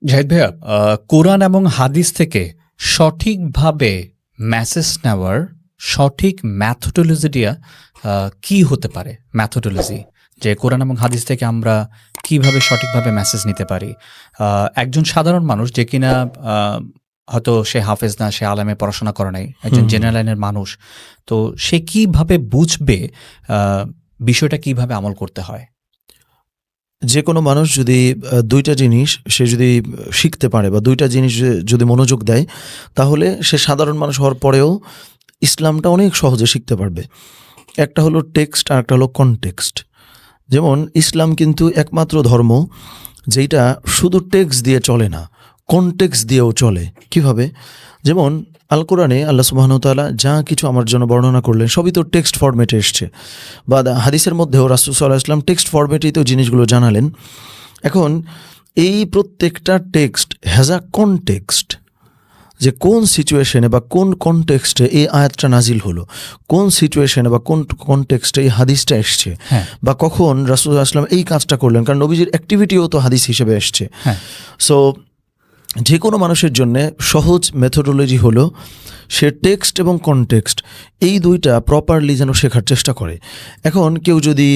জাহিদ ভাইয়া, কোরআন এবং হাদিস থেকে সঠিকভাবে মেসেজ নেওয়ার সঠিক ম্যাথোডোলজিটা কি হতে পারে? ম্যাথোডোলজি যে কোরআন এবং হাদিস থেকে আমরা কিভাবে সঠিকভাবে মেসেজ নিতে পারি। একজন সাধারণ মানুষ যে কিনা হয়তো সে হাফেজ না, সে আলেমে পড়াশোনা করে নাই, একজন জেনারেল লাইনের মানুষ, তো সে কিভাবে বুঝবে বিষয়টা কিভাবে আমল করতে হয়? যে কোনো মানুষ যদি দুইটা জিনিস সে যদি শিখতে পারে বা দুইটা জিনিস যদি মনোযোগ দেয়, তাহলে সে সাধারণ মানুষ হওয়ার পরেও ইসলামটা অনেক সহজে শিখতে পারবে। একটা হলো টেক্সট আর একটা হলো কনটেক্সট। যেমন ইসলাম কিন্তু একমাত্র ধর্ম যেটা শুধু টেক্সট দিয়ে চলে না, কনটেক্সট দিয়েও চলে। কিভাবে? যেমন আল কোরআনে আল্লাহ সুবহানাহু ওয়া তাআলা যা কিছু আমার জন্য বর্ণনা করলেন সবই তো টেক্সট ফরম্যাটে এসছে, বা হাদিসের মধ্যেও রাসূল সাল্লাল্লাহু আলাইহি ওয়াসাল্লাম টেক্সট ফরম্যাটেই তো জিনিসগুলো জানালেন। এখন এই প্রত্যেকটা টেক্সট হ্যাজ আ কনটেক্সট, যে কোন সিচুয়েশনে বা কোন কনটেক্সটে এই আয়াতটা নাজিল হলো, কোন সিচুয়েশনে বা কোন কনটেক্সটে এই হাদিসটা এসছে, বা কখন রাসূল সাল্লাল্লাহু আলাইহি ওয়াসাল্লাম এই কাজটা করলেন, কারণ নবীজির অ্যাক্টিভিটিও তো হাদিস হিসেবে এসছে। সো যে কোনো মানুষের জন্য সহজ মেথোডোলজি হলো সে টেক্সট এবং কনটেক্সট এই দুইটা প্রপারলি যেন শেখার চেষ্টা করে। এখন কেউ যদি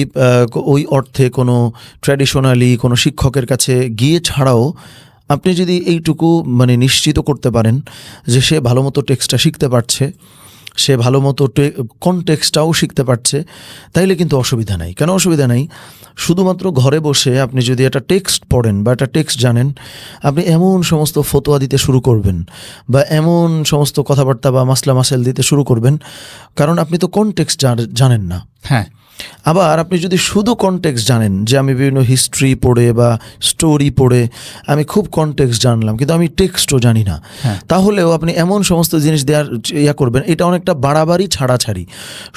ওই অর্থে কোনো ট্র্যাডিশনালি কোনো শিক্ষকের কাছে গিয়ে ছাড়াও আপনি যদি এইটুকু মানে নিশ্চিত করতে পারেন যে সে ভালো মতো টেক্সটটা শিখতে পারছে, সে ভালো মতো কনটেক্সটটাও শিখতে পারছে, তাইলে কিন্তু অসুবিধা নাই। কেন অসুবিধা নাই? শুধুমাত্র ঘরে বসে আপনি যদি একটা টেক্সট পড়েন বা একটা টেক্সট জানেন, আপনি এমন সমস্ত ফতোয়া দিতে শুরু করবেন বা এমন সমস্ত কথাবার্তা বা মাসলা মাসাইল দিতে শুরু করবেন, কারণ আপনি তো কনটেক্সট জানেন না। আবার আপনি যদি শুধু কনটেক্সট জানেন, যে আমি বিভিন্ন হিস্ট্রি পড়ে বা স্টোরি পড়ে আমি খুব কনটেক্সট জানলাম কিন্তু আমি টেক্সটও জানি না, তাহলেও আপনি এমন সমস্ত জিনিস দেওয়ার ইয়া করবেন, এটা অনেকটা বাড়াবাড়ি ছাড়াছাড়ি।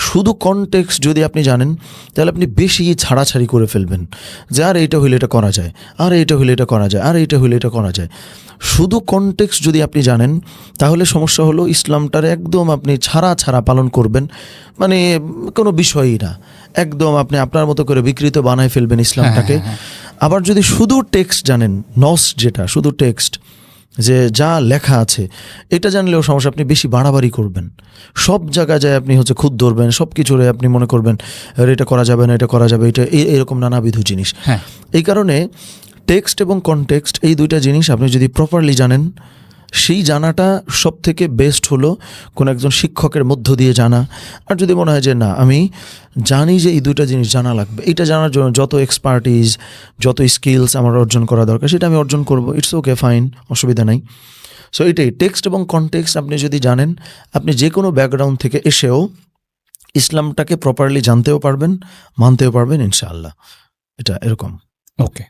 শুধু কনটেক্সট যদি আপনি জানেন তাহলে আপনি বেশি ছাড়াছাড়ি করে ফেলবেন, যে আর এইটা হইলে এটা করা যায়, আর এইটা হইলে এটা করা যায়, আর এইটা হইলে এটা করা যায়। শুধু কনটেক্সট যদি আপনি জানেন তাহলে সমস্যা হলো ইসলামটার একদম আপনি ছাড়া পালন করবেন, মানে কোনো বিষয়ই না, একদম আপনি আপনার মতো করে বিকৃত বানায় ফেলবেন ইসলামটাকে। আবার যদি শুধু টেক্সট জানেন, নস যেটা শুধু টেক্সট, যে যা লেখা আছে এটা জানলেও সমস্যা, আপনি বেশি বাড়াবাড়ি করবেন, সব জায়গায় যায় আপনি খুদ ধরবেন, সব কিছুরে আপনি মনে করবেন এটা করা যাবে না, এটা করা যাবে, এটা এরকম নানাবিধ জিনিস। এই কারণে টেক্সট এবং কনটেক্সট এই দুইটা জিনিস আপনি যদি প্রপারলি জানেন, সেই জানাটা সব থেকে বেস্ট হলো কোনো একজন শিক্ষকের মধ্য দিয়ে জানা। আর যদি মনে হয় যে না আমি জানি যে এই দুইটা জিনিস জানা লাগবে, এটা জানার জন্য যত এক্সপার্টিস যত স্কিলস আমার অর্জন করা দরকার সেটা আমি অর্জন করব, ইটস ওকে, ফাইন, অসুবিধা নাই। সো এটাই টেক্সট এবং কনটেক্সট আপনি যদি জানেন, আপনি যে কোনো ব্যাকগ্রাউন্ড থেকে এসেও ইসলামটাকে প্রপারলি জানতেও পারবেন, মানতেও পারবেন ইনশাআল্লাহ। এটা এরকম। ওকে।